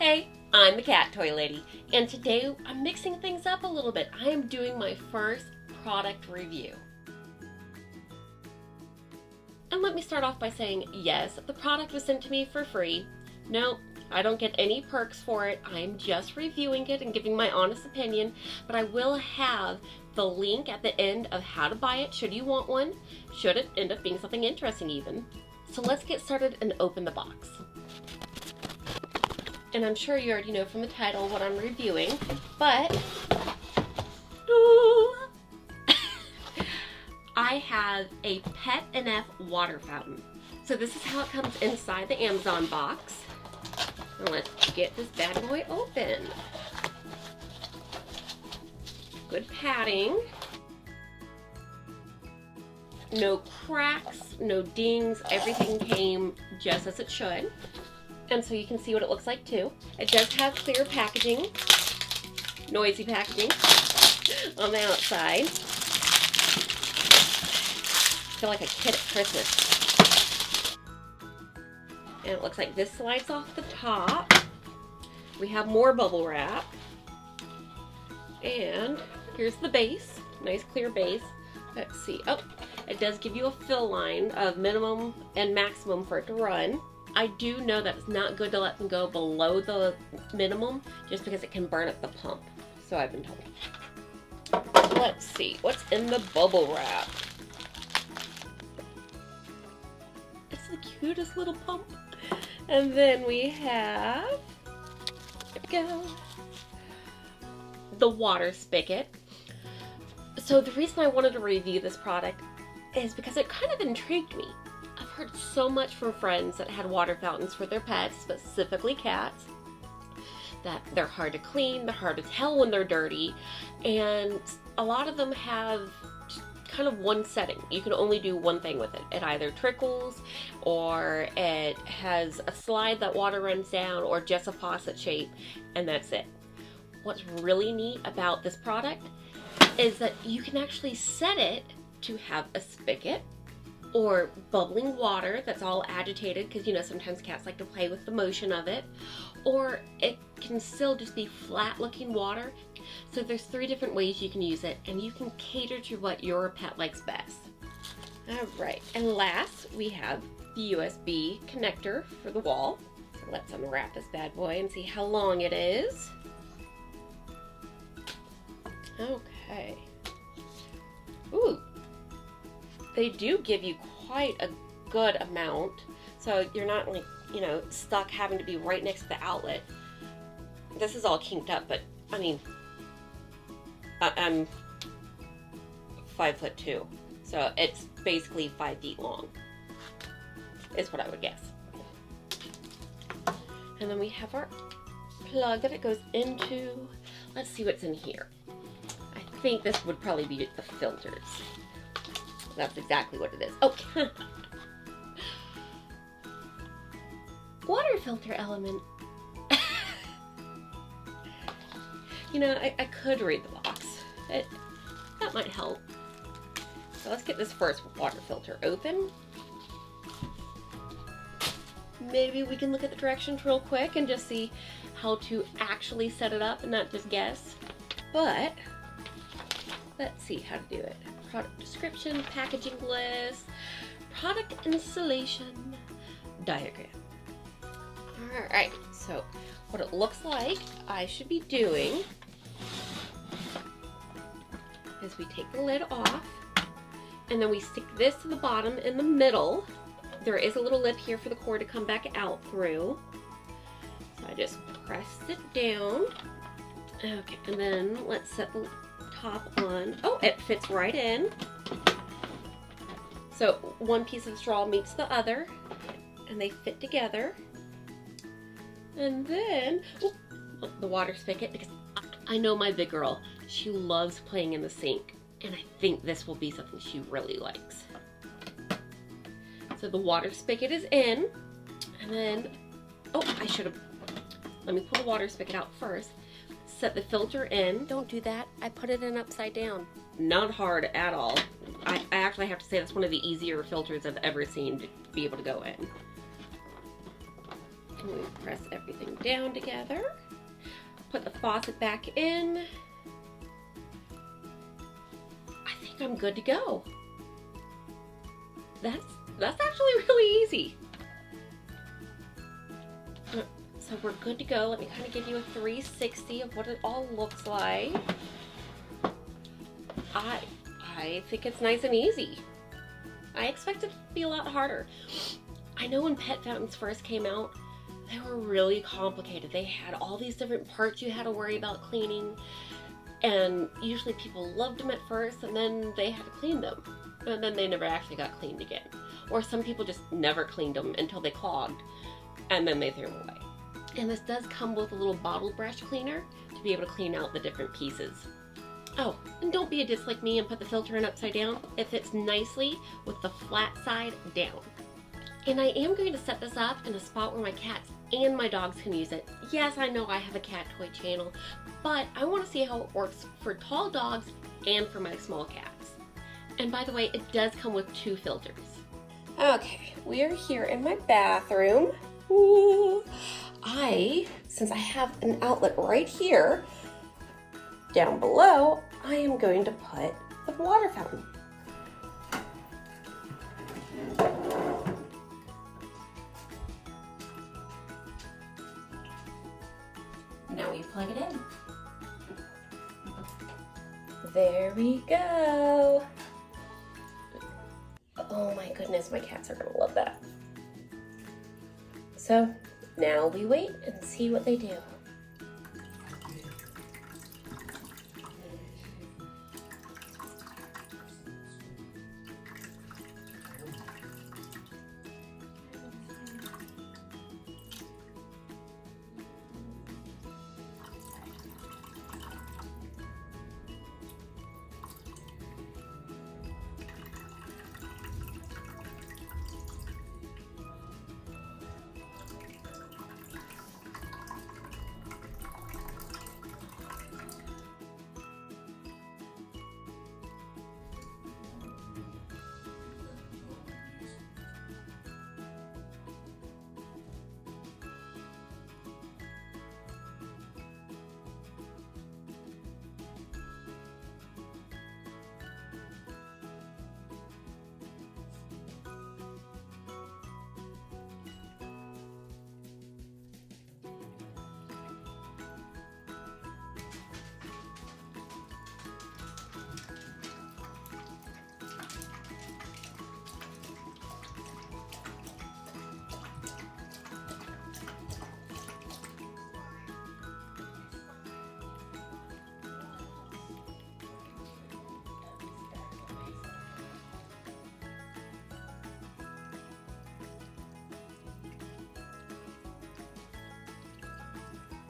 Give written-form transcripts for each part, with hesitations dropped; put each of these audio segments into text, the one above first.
Hey, I'm the Cat Toy Lady, and today I'm mixing things up a little bit. I am doing my first product review. And let me start off by saying, yes, the product was sent to me for free. No, I don't get any perks for it. I'm just reviewing it and giving my honest opinion, but I will have the link at the end of how to buy it should you want one, should it end up being something interesting even. So let's get started and open the box. And I'm sure you already know from the title what I'm reviewing, but I have a PetNF water fountain. So this is how it comes inside the Amazon box. And let's get this bad boy open. Good padding. No cracks, no dings, everything came just as it should. And so you can see what it looks like too. It does have clear packaging, noisy packaging on the outside. I feel like a kid at Christmas. And it looks like this slides off the top. We have more bubble wrap. And here's the base, nice clear base. Let's see, oh, it does give you a fill line of minimum and maximum for it to run. I do know that it's not good to let them go below the minimum just because it can burn up the pump. So I've been told. Let's see, what's in the bubble wrap? It's the cutest little pump. And then we have, there we go, the water spigot. So the reason I wanted to review this product is because it kind of intrigued me. I've heard so much from friends that had water fountains for their pets, specifically cats, that they're hard to clean, they're hard to tell when they're dirty, and a lot of them have kind of one setting. You can only do one thing with it. It either trickles, or it has a slide that water runs down, or just a faucet shape, and that's it. What's really neat about this product is that you can actually set it to have a spigot, or bubbling water that's all agitated, because you know sometimes cats like to play with the motion of it, or it can still just be flat looking water. So there's 3 different ways you can use it, and you can cater to what your pet likes best. Alright, and last we have the USB connector for the wall. So let's unwrap this bad boy and see how long it is. Okay. Ooh. They do give you quite a good amount, so you're not like, you know, stuck having to be right next to the outlet. This is all kinked up, but I mean, I'm 5'2", so it's basically 5 feet long, is what I would guess. And then we have our plug that it goes into. Let's see what's in here. I think this would probably be the filters. That's exactly what it is. Oh, water filter element. You know, I could read the box. That might help. So let's get this first water filter open. Maybe we can look at the directions real quick and just see how to actually set it up and not just guess. But let's see how to do it. Product description, packaging list, product installation, diagram. Alright, so what it looks like I should be doing is we take the lid off, and then we stick this to the bottom in the middle. There is a little lip here for the cord to come back out through. So I just press it down. Okay, and then let's set the top on. Oh, it fits right in. So one piece of straw meets the other, and they fit together. And then the water spigot, because I know my big girl, she loves playing in the sink, and I think this will be something she really likes. So the water spigot is in, and then, oh, let me pull the water spigot out first. Set the filter in. Don't do that. I put it in upside down. Not hard at all. I actually have to say that's one of the easier filters I've ever seen to be able to go in. And we press everything down together. Put the faucet back in. I think I'm good to go. That's actually really easy. So we're good to go. Let me kind of give you a 360 of what it all looks like. I think it's nice and easy. I expected it to be a lot harder. I know when pet fountains first came out, they were really complicated. They had all these different parts you had to worry about cleaning, and usually people loved them at first and then they had to clean them, and then they never actually got cleaned again. Or some people just never cleaned them until they clogged and then they threw them away. And this does come with a little bottle brush cleaner to be able to clean out the different pieces. Oh, and don't be a ditz like me and put the filter in upside down. It fits nicely with the flat side down. And I am going to set this up in a spot where my cats and my dogs can use it. Yes, I know I have a cat toy channel, but I want to see how it works for tall dogs and for my small cats. And by the way, it does come with 2 filters. Okay, we are here in my bathroom. Ooh. Since I have an outlet right here, down below, I am going to put the water fountain. Now we plug it in. There we go. Oh my goodness, my cats are gonna love that. So now we wait and see what they do.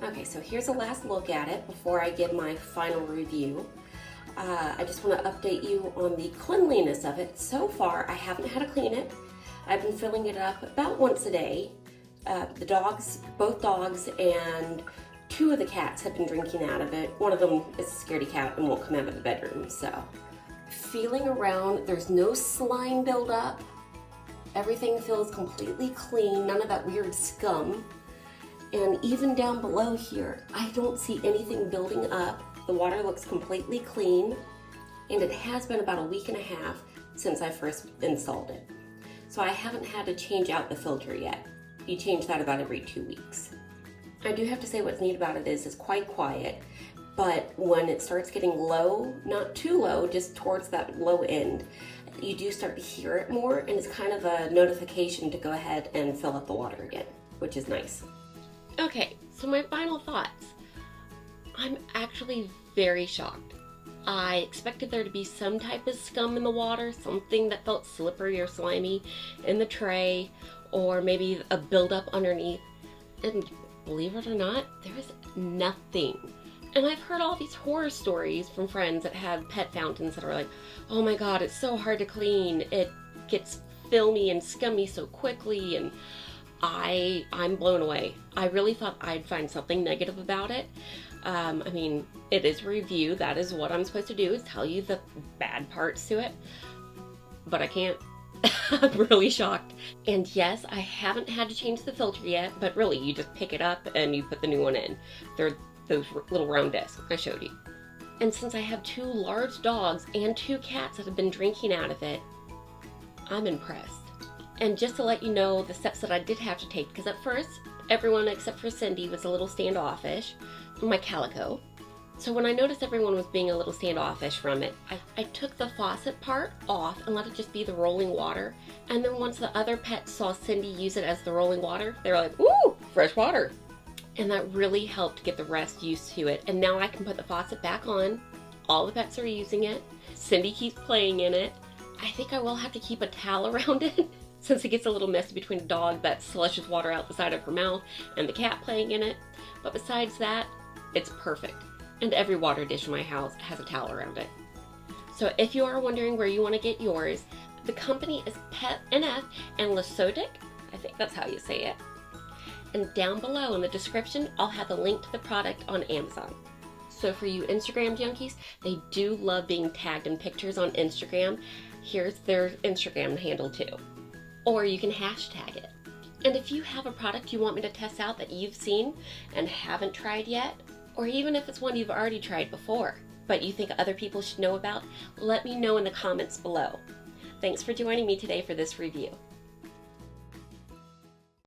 Okay, so here's a last look at it before I give my final review. I just want to update you on the cleanliness of it. So far, I haven't had to clean it. I've been filling it up about once a day. The dogs, both dogs and 2 of the cats have been drinking out of it. One of them is a scaredy cat and won't come out of the bedroom, so. Feeling around, there's no slime buildup. Everything feels completely clean, none of that weird scum. And even down below here, I don't see anything building up. The water looks completely clean, and it has been about a week and a half since I first installed it. So I haven't had to change out the filter yet. You change that about every 2 weeks. I do have to say what's neat about it is it's quite quiet, but when it starts getting low, not too low, just towards that low end, you do start to hear it more, and it's kind of a notification to go ahead and fill up the water again, which is nice. Okay, so my final thoughts. I'm actually very shocked. I expected there to be some type of scum in the water, something that felt slippery or slimy in the tray, or maybe a buildup underneath. And believe it or not, there's nothing. And I've heard all these horror stories from friends that have pet fountains that are like, oh my god, it's so hard to clean. It gets filmy and scummy so quickly, and I'm blown away. I really thought I'd find something negative about it. I mean, it is a review. That is what I'm supposed to do, is tell you the bad parts to it. But I can't. I'm really shocked. And yes, I haven't had to change the filter yet, but really you just pick it up and you put the new one in. They're those little round discs I showed you. And since I have 2 large dogs and 2 cats that have been drinking out of it, I'm impressed. And just to let you know the steps that I did have to take, because at first everyone except for Cindy was a little standoffish, my calico. So when I noticed everyone was being a little standoffish from it, I took the faucet part off and let it just be the rolling water. And then once the other pets saw Cindy use it as the rolling water, they were like, ooh, fresh water. And that really helped get the rest used to it. And now I can put the faucet back on. All the pets are using it. Cindy keeps playing in it. I think I will have to keep a towel around it since it gets a little messy between the dog that slushes water out the side of her mouth and the cat playing in it. But besides that, it's perfect. And every water dish in my house has a towel around it. So if you are wondering where you want to get yours, the company is PetNF and Lasodic. I think that's how you say it. And down below in the description, I'll have the link to the product on Amazon. So for you Instagram junkies, they do love being tagged in pictures on Instagram. Here's their Instagram handle too. Or you can hashtag it. And if you have a product you want me to test out that you've seen and haven't tried yet, or even if it's one you've already tried before, but you think other people should know about, let me know in the comments below. Thanks for joining me today for this review.